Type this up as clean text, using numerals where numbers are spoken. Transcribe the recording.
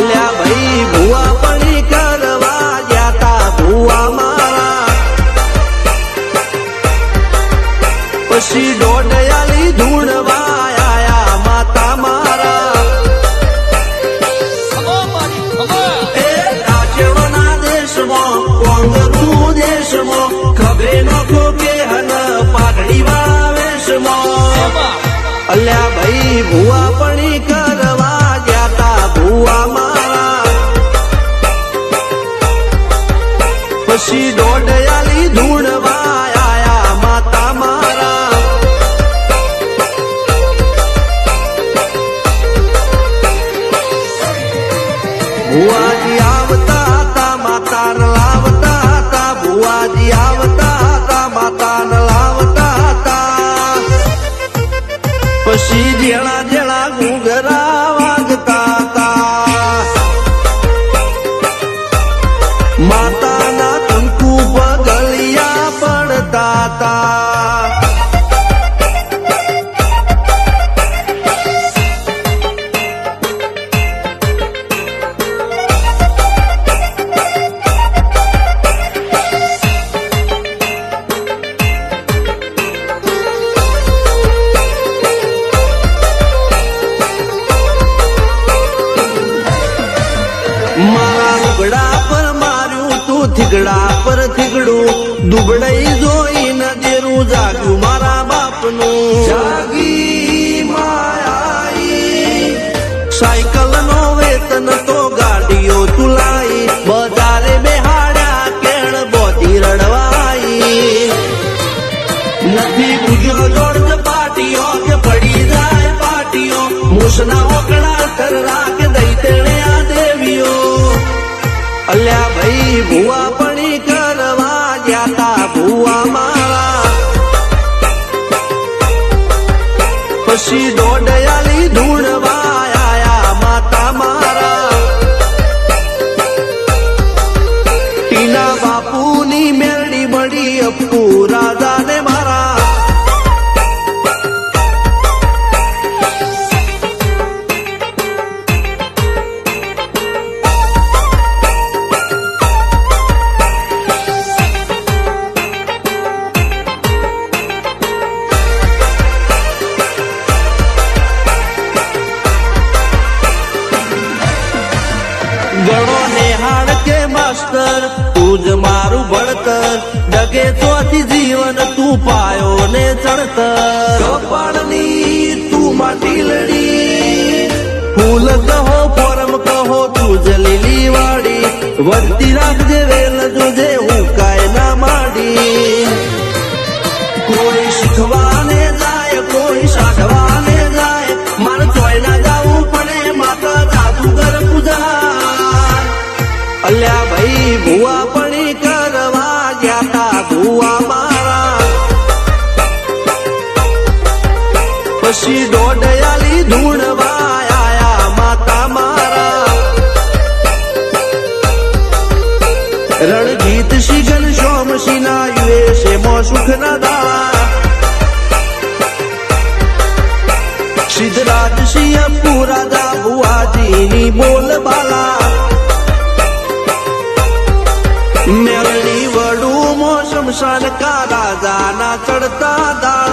અલ્યા ભાઈ ભુવા પડી કરવા જાતા ભુવા મારા પછી દોડયાલી ધૂણવા આયા માતા મારા એ રાજ્યના દેશમાં કોંગતું દેશમાં ખભે નખો કે હન પાઘડી વાળા વેશમાં અલ્યા ભાઈ ભુવા પડી કરવા જાતા ભુવા મારા પછી દોડયાલી ધૂણવા આયા માતા મારા ભુવાજી આવતા હતા માતાને લાવતા હતા ભુવાજી આવતા હતા માતાને લાવતા હતા પછી જેણા જેણા ઘૂઘરા વાગતા હતા માતાના કંકુ પગલિયા પડતા હતા મારા લુગડા પર માર્યું તું થીગડા પર થીગડું દુબળઈ જોઈને દેરું જાગ્યું મારા બાપનું જાગી માયાઈ સાયકલ નો વેતન તો ગાડીઓ તુલાઈ બજારે બેહાડ્યા કેળ બોધી રડવાઈ નથી પૂજ્યો જોડ પાટીઓ કે પડી જાય પાટીઓ મૂસના ઓકડા કરા કે દઈ તેણે આ દેવીઓ અલ્યા ભાઈ ભુવા પડી કરવા જાતા ભુવા મારા પછી દોડયાલી ધૂણવા આયા માતા મારા ટીના બાપુની મેરડી મળી અપ્પુ રાજાને મારા ગણો નેહાળ કે માસ્તર તું જ મારું ભણતર ડગે ચોથી જીવન તું પાયો ને ચણતર કપાળની તું માટી લડી ફૂલ કહો ફોરમ કહો તું જ લીલી વાડી વધતી રાખજે વેલ જોજે હું કાય ના માડી કોઈ શીખવાને જાય કોઈ સાધવાને જાય મારે ચોય ના જાવું પડે માતા જાદુગર પૂજા અલ્યા ભાઈ ભુવા પડી કરવા જાતા ભુવા મારા પછી દોડયાલી ધૂણવા આયા માતા મારા રણજીત સિંહ ઘનશ્યામ સિંહના યુએસએ માં સુખના દાળા સિદ્ધરાજ સિંહ અપ્પુ રાજા ભુવાજીની બોલબાલા મેળણી વડું મો શમશાન કા રાજાના ચડતા દા